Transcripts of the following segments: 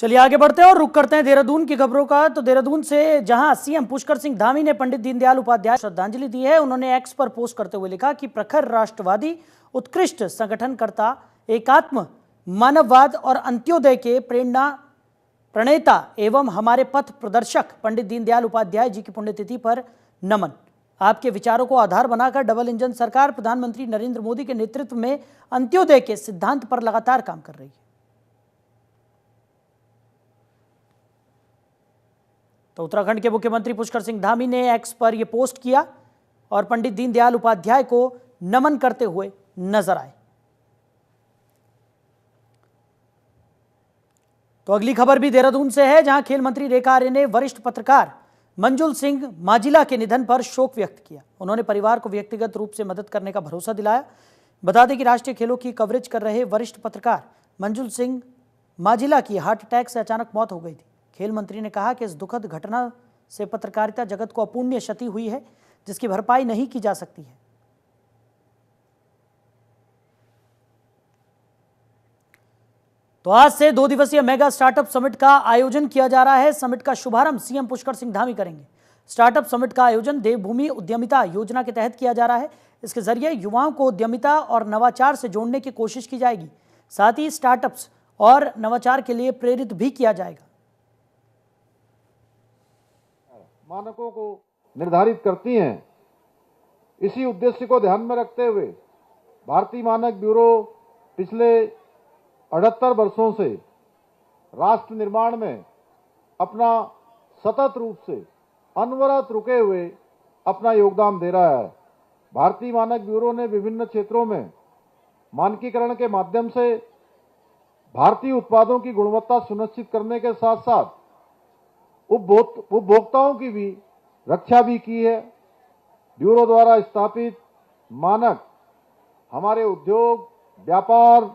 चलिए आगे बढ़ते हैं और रुक करते हैं देहरादून की खबरों का। तो देहरादून से जहां सीएम पुष्कर सिंह धामी ने पंडित दीनदयाल उपाध्याय श्रद्धांजलि दी है, उन्होंने एक्स पर पोस्ट करते हुए लिखा कि प्रखर राष्ट्रवादी, उत्कृष्ट संगठनकर्ता, एकात्म मानववाद और अंत्योदय के प्रणेता एवं हमारे पथ प्रदर्शक पंडित दीनदयाल उपाध्याय जी की पुण्यतिथि पर नमन। आपके विचारों को आधार बनाकर डबल इंजन सरकार प्रधानमंत्री नरेंद्र मोदी के नेतृत्व में अंत्योदय के सिद्धांत पर लगातार काम कर रही है। तो उत्तराखंड के मुख्यमंत्री पुष्कर सिंह धामी ने एक्स पर यह पोस्ट किया और पंडित दीनदयाल उपाध्याय को नमन करते हुए नजर आए। तो अगली खबर भी देहरादून से है, जहां खेल मंत्री रेखा आर्य ने वरिष्ठ पत्रकार मंजुल सिंह माजिला के निधन पर शोक व्यक्त किया। उन्होंने परिवार को व्यक्तिगत रूप से मदद करने का भरोसा दिलाया। बता दें कि राष्ट्रीय खेलों की कवरेज कर रहे वरिष्ठ पत्रकार मंजुल सिंह माजिला की हार्ट अटैक से अचानक मौत हो गई थी। खेल मंत्री ने कहा कि इस दुखद घटना से पत्रकारिता जगत को अपूर्णीय क्षति हुई है, जिसकी भरपाई नहीं की जा सकती है। तो आज से 2 दिवसीय मेगा स्टार्टअप समिट का आयोजन किया जा रहा है। समिट का शुभारंभ सीएम पुष्कर सिंह धामी करेंगे। स्टार्टअप समिट का आयोजन देवभूमि उद्यमिता योजना के तहत किया जा रहा है। इसके जरिए युवाओं को उद्यमिता और नवाचार से जोड़ने की कोशिश की जाएगी। साथ ही स्टार्टअप्स और नवाचार के लिए प्रेरित भी किया जाएगा। मानकों को निर्धारित करती हैं। इसी उद्देश्य को ध्यान में रखते हुए भारतीय मानक ब्यूरो पिछले 78 वर्षों से राष्ट्र निर्माण में अपना सतत रूप से अनवरत रुके हुए अपना योगदान दे रहा है। भारतीय मानक ब्यूरो ने विभिन्न क्षेत्रों में मानकीकरण के माध्यम से भारतीय उत्पादों की गुणवत्ता सुनिश्चित करने के साथ साथ उपभोक्ताओं की भी रक्षा भी की है। ब्यूरो द्वारा स्थापित मानक हमारे उद्योग, व्यापार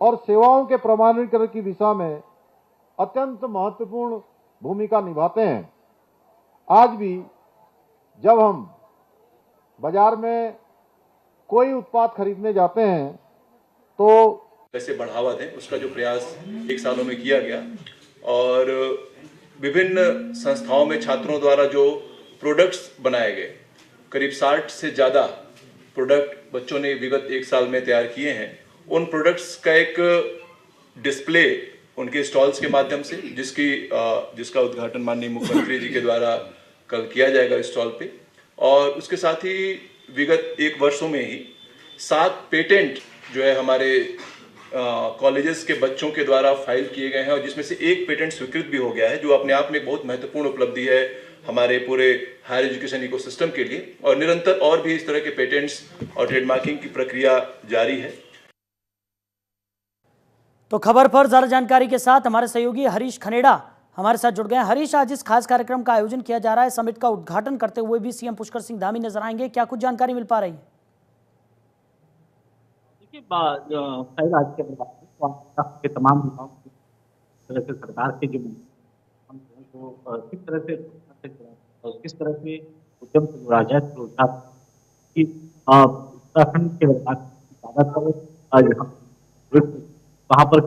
और सेवाओं के प्रमाणीकरण की दिशा में अत्यंत महत्वपूर्ण भूमिका निभाते हैं। आज भी जब हम बाजार में कोई उत्पाद खरीदने जाते हैं तो कैसे बढ़ावा दें, उसका जो प्रयास 1 सालों में किया गया और विभिन्न संस्थाओं में छात्रों द्वारा जो प्रोडक्ट्स बनाए गए, करीब 60 से ज़्यादा प्रोडक्ट बच्चों ने विगत 1 साल में तैयार किए हैं। उन प्रोडक्ट्स का एक डिस्प्ले उनके स्टॉल्स के माध्यम से जिसका उद्घाटन माननीय मुख्यमंत्री जी के द्वारा कल किया जाएगा इस स्टॉल पे। और उसके साथ ही विगत 1 वर्षों में ही 7 पेटेंट जो है हमारे कॉलेजेस के बच्चों के द्वारा फाइल किए गए हैं और जिसमें से 1 पेटेंट स्वीकृत भी हो गया है, जो अपने आप में एक बहुत महत्वपूर्ण उपलब्धि है हमारे पूरे हायर एजुकेशन इकोसिस्टम के लिए। और निरंतर और भी इस तरह के पेटेंट्स और ट्रेडमार्किंग की प्रक्रिया जारी है। तो खबर पर ज्यादा जानकारी के साथ हमारे सहयोगी हरीश खनेड़ा हमारे साथ जुड़ गए हैं। हरीश, आज इस खास कार्यक्रम का आयोजन किया जा रहा है। समिट का उद्घाटन करते हुए भी सीएम पुष्कर सिंह धामी नजर आएंगे, क्या कुछ जानकारी मिल पा रही है? देखिए, आज के तमाम विभागों की तरह से सरकार के जो किस तरह से किस तरह से उद्यम से जोड़ा जाए, रोजगार की उत्तराखंड के ज्यादातर वहां पर।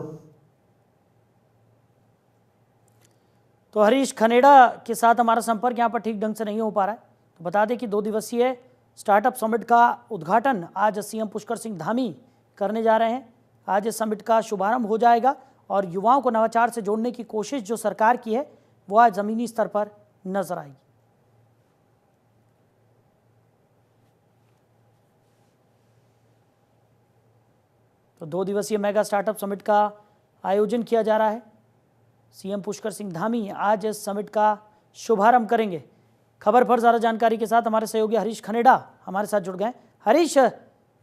तो हरीश खनेड़ा के साथ हमारा संपर्क यहाँ पर ठीक ढंग से नहीं हो पा रहा है। तो बता दें कि 2 दिवसीय स्टार्टअप समिट का उद्घाटन आज सीएम पुष्कर सिंह धामी करने जा रहे हैं। आज इस समिट का शुभारंभ हो जाएगा और युवाओं को नवाचार से जोड़ने की कोशिश जो सरकार की है वो आज जमीनी स्तर पर नजर आएगी। तो 2 दिवसीय मेगा स्टार्टअप समिट का आयोजन किया जा रहा है। सीएम पुष्कर सिंह धामी आज इस समिट का शुभारंभ करेंगे। खबर पर ज़्यादा जानकारी के साथ हमारे सहयोगी हरीश खनेड़ा हमारे साथ जुड़ गए। हरीश,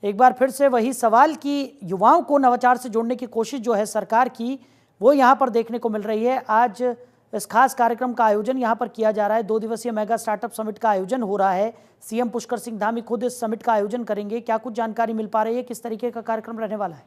एक बार फिर से वही सवाल कि युवाओं को नवाचार से जोड़ने की कोशिश जो है सरकार की, वो यहाँ पर देखने को मिल रही है। आज इस खास कार्यक्रम का आयोजन यहाँ पर किया जा रहा है। 2 दिवसीय मेगा स्टार्टअप समिट का आयोजन हो रहा है। सीएम पुष्कर सिंह धामी खुद इस समिट का आयोजन करेंगे। क्या कुछ जानकारी मिल पा रही है, किस तरीके का कार्यक्रम रहने वाला है?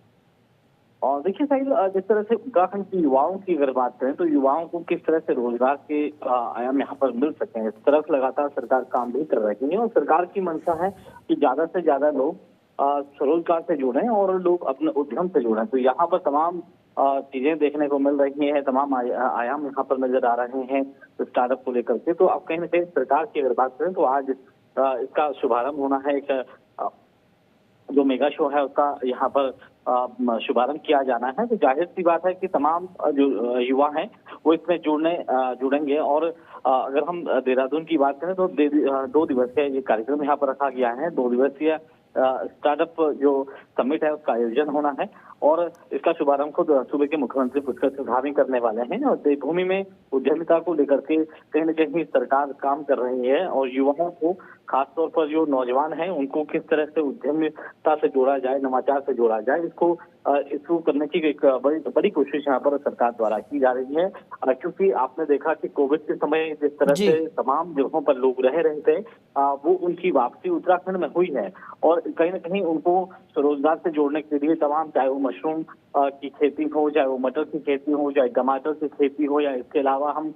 और देखिए साहिल, जिस तरह से उत्तराखंड के युवाओं की अगर बात करें तो युवाओं को किस तरह से रोजगार के आयाम यहाँ पर मिल सके हैं, इस तरफ लगातार सरकार काम भी कर रही है। और सरकार की मंशा है कि ज्यादा से ज्यादा लोग स्वरोजगार से जुड़े और लोग अपने उद्यम से जुड़े। तो यहाँ पर तमाम चीजें देखने को मिल रही हैं, तमाम आयाम यहाँ पर नजर आ रहे हैं स्टार्टअप को लेकर के। तो अब कहीं ना कहीं सरकार की अगर बात करें तो आज इसका शुभारंभ होना है। एक जो मेगा शो है उसका यहाँ पर शुभारंभ किया जाना है। तो जाहिर सी बात है कि तमाम जो युवा हैं वो इसमें जुड़ेंगे। और अगर हम देहरादून की बात करें तो 2 दिवसीय ये कार्यक्रम यहाँ पर रखा गया है। 2 दिवसीय स्टार्टअप जो समिट है उसका आयोजन होना है और इसका शुभारंभ खुद सूबे के मुख्यमंत्री पुष्कर सिंह धामी करने वाले हैं। और देवभूमि में उद्यमिता को लेकर के कहीं न कहीं सरकार काम कर रही है और युवाओं को, खासतौर पर जो नौजवान हैं, उनको किस तरह से उद्यमिता से जोड़ा जाए, नवाचार से जोड़ा जाए, इसको करने की एक बड़ी कोशिश यहाँ पर सरकार द्वारा की जा रही है। क्योंकि आपने देखा कि कोविड के समय जिस तरह से तमाम जगहों पर लोग रह रहे थे, वो उनकी वापसी उत्तराखंड में हुई है और कहीं न कहीं उनको स्वरोजगार से जोड़ने के लिए तमाम, चाहे वो मशरूम की खेती हो, चाहे वो मटर की खेती हो, चाहे टमाटर की खेती हो, या इसके अलावा हम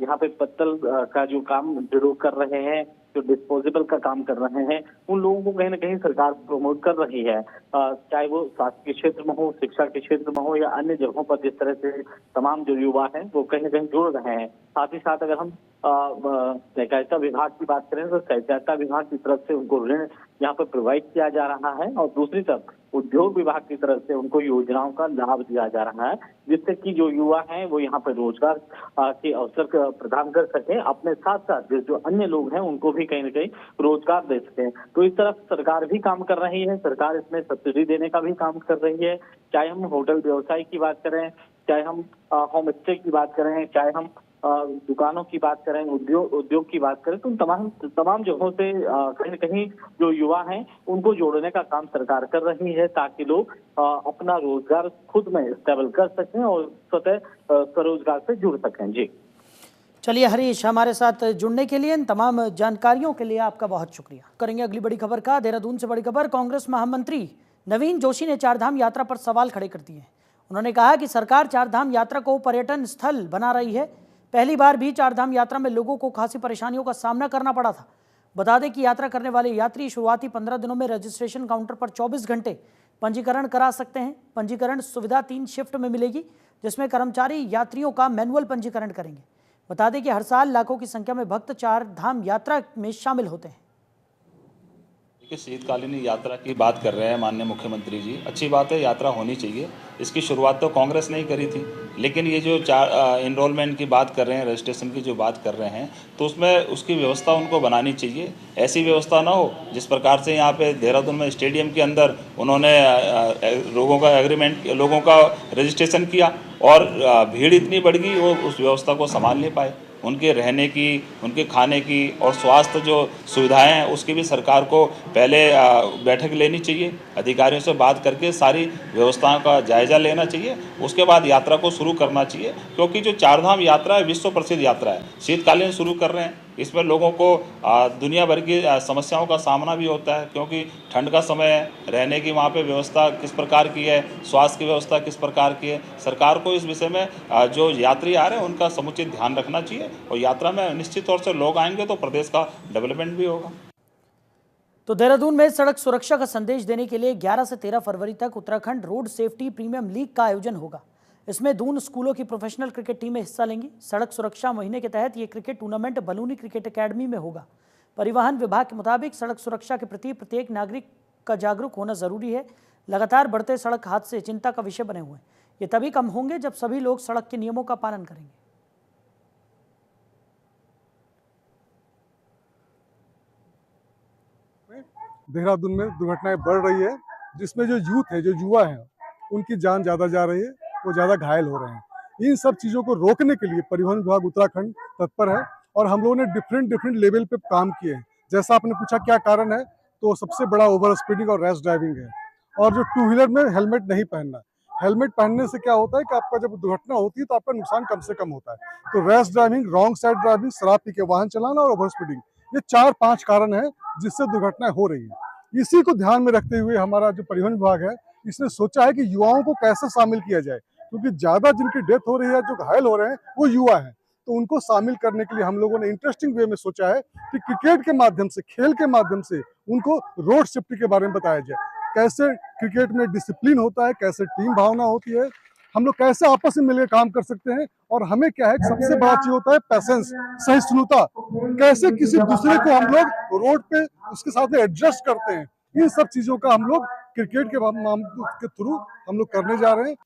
यहाँ पे पत्तल का जो काम जो लोग कर रहे हैं, जो डिस्पोजेबल का काम कर रहे हैं, उन लोगों को कहीं ना कहीं सरकार प्रमोट कर रही है। चाहे वो स्वास्थ्य के क्षेत्र में हो, शिक्षा के क्षेत्र में हो, या अन्य जगहों पर जिस तरह से तमाम जो युवा हैं वो कहीं ना कहीं जुड़ रहे हैं। साथ ही साथ अगर हम सहकारिता विभाग की बात करें तो सहकारिता विभाग की तरफ से उनको ऋण यहाँ पर प्रोवाइड किया जा रहा है और दूसरी तरफ उद्योग विभाग की तरफ से उनको योजनाओं का लाभ दिया जा रहा है, जिससे कि जो युवा हैं वो यहाँ पर रोजगार के अवसर प्रदान कर सके, अपने साथ साथ जो अन्य लोग हैं उनको भी कहीं ना कहीं रोजगार दे सके। तो इस तरफ सरकार भी काम कर रही है। सरकार इसमें सब्सिडी देने का भी काम कर रही है। चाहे हम होटल व्यवसाय की बात करें, चाहे हम होम स्टे की बात करें, चाहे हम दुकानों की बात करें, उद्योग की बात करें, तो तमाम जगहों से कहीं न कहीं जो युवा हैं उनको जोड़ने का काम सरकार कर रही है, ताकि लोग अपना रोजगार खुद में स्टेबल कर सकें और स्वतः स्वरोजगार से जुड़ सकें। जी चलिए हरीश, हमारे साथ जुड़ने के लिए, इन तमाम जानकारियों के लिए आपका बहुत शुक्रिया। करेंगे अगली बड़ी खबर का। देहरादून से बड़ी खबर। कांग्रेस महामंत्री नवीन जोशी ने चारधाम यात्रा पर सवाल खड़े कर दिए। उन्होंने कहा कि सरकार चारधाम यात्रा को पर्यटन स्थल बना रही है। पहली बार भी चारधाम यात्रा में लोगों को खासी परेशानियों का सामना करना पड़ा था। बता दें कि यात्रा करने वाले यात्री शुरुआती 15 दिनों में रजिस्ट्रेशन काउंटर पर 24 घंटे पंजीकरण करा सकते हैं। पंजीकरण सुविधा 3 शिफ्ट में मिलेगी, जिसमें कर्मचारी यात्रियों का मैनुअल पंजीकरण करेंगे। बता दें कि हर साल लाखों की संख्या में भक्त चारधाम यात्रा में शामिल होते हैं। शीतकालीन यात्रा की बात कर रहे हैं माननीय मुख्यमंत्री जी, अच्छी बात है, यात्रा होनी चाहिए। इसकी शुरुआत तो कांग्रेस ने ही करी थी, लेकिन ये जो इनरोलमेंट की बात कर रहे हैं, रजिस्ट्रेशन की जो बात कर रहे हैं, तो उसमें उसकी व्यवस्था उनको बनानी चाहिए। ऐसी व्यवस्था ना हो जिस प्रकार से यहाँ पे देहरादून में स्टेडियम के अंदर उन्होंने लोगों का रजिस्ट्रेशन किया और भीड़ इतनी बढ़ गई वो उस व्यवस्था को संभाल नहीं पाए। उनके रहने की, उनके खाने की और स्वास्थ्य जो सुविधाएं हैं उसकी भी सरकार को पहले बैठक लेनी चाहिए, अधिकारियों से बात करके सारी व्यवस्थाओं का जायज़ा लेना चाहिए, उसके बाद यात्रा को शुरू करना चाहिए। क्योंकि जो चारधाम यात्रा है विश्व प्रसिद्ध यात्रा है, शीतकालीन शुरू कर रहे हैं, इसमें लोगों को दुनिया भर की समस्याओं का सामना भी होता है, क्योंकि ठंड का समय है, रहने की वहाँ पे व्यवस्था किस प्रकार की है, स्वास्थ्य की व्यवस्था किस प्रकार की है। सरकार को इस विषय में जो यात्री आ रहे हैं उनका समुचित ध्यान रखना चाहिए और यात्रा में निश्चित तौर से लोग आएंगे तो प्रदेश का डेवलपमेंट भी होगा। तो देहरादून में सड़क सुरक्षा का संदेश देने के लिए 11 से 13 फरवरी तक Uttarakhand road safety premium league का आयोजन होगा। इसमें दून स्कूलों की प्रोफेशनल क्रिकेट टीमें हिस्सा लेंगी। सड़क सुरक्षा महीने के तहत ये cricket tournament Baluni cricket academy में होगा। परिवहन विभाग के मुताबिक सड़क सुरक्षा के प्रति प्रत्येक नागरिक का जागरूक होना जरूरी है। लगातार बढ़ते सड़क हादसे चिंता का विषय बने हुए हैं। ये तभी कम होंगे जब सभी लोग सड़क के नियमों का पालन करेंगे। देहरादून में दुर्घटनाएं बढ़ रही है, जिसमें जो यूथ है, जो युवा है, उनकी जान ज़्यादा जा रही है, वो ज़्यादा घायल हो रहे हैं। इन सब चीज़ों को रोकने के लिए परिवहन विभाग उत्तराखंड तत्पर है और हम लोगों ने डिफरेंट लेवल पे काम किए हैं। जैसा आपने पूछा क्या कारण है, तो सबसे बड़ा ओवर स्पीडिंग और रैश ड्राइविंग है। और जो 2 व्हीलर में हेलमेट नहीं पहनना, हेलमेट पहनने से क्या होता है कि आपका जब दुर्घटना होती है तो आपका नुकसान कम से कम होता है। तो rash driving, wrong side driving, शराब पी के वाहन चलाना और ओवर स्पीडिंग, ये 4-5 कारण है जिससे दुर्घटनाएं हो रही है। इसी को ध्यान में रखते हुए हमारा जो परिवहन विभाग है, इसने सोचा है कि युवाओं को कैसे शामिल किया जाए, क्योंकि ज्यादा जिनकी डेथ हो रही है, जो घायल हो रहे हैं, वो युवा हैं। तो उनको शामिल करने के लिए हम लोगों ने इंटरेस्टिंग वे में सोचा है कि क्रिकेट के माध्यम से, खेल के माध्यम से उनको रोड सेफ्टी के बारे में बताया जाए। कैसे क्रिकेट में डिसिप्लिन होता है, कैसे टीम भावना होती है, हम लोग कैसे आपस में मिलकर काम कर सकते हैं। और हमें क्या है, सबसे बड़ा चीज होता है पैसेंस, सहिष्णुता, कैसे किसी दूसरे को हम लोग रोड पे उसके साथ में एडजस्ट करते हैं। इन सब चीजों का हम लोग क्रिकेट के थ्रू हम लोग करने जा रहे हैं।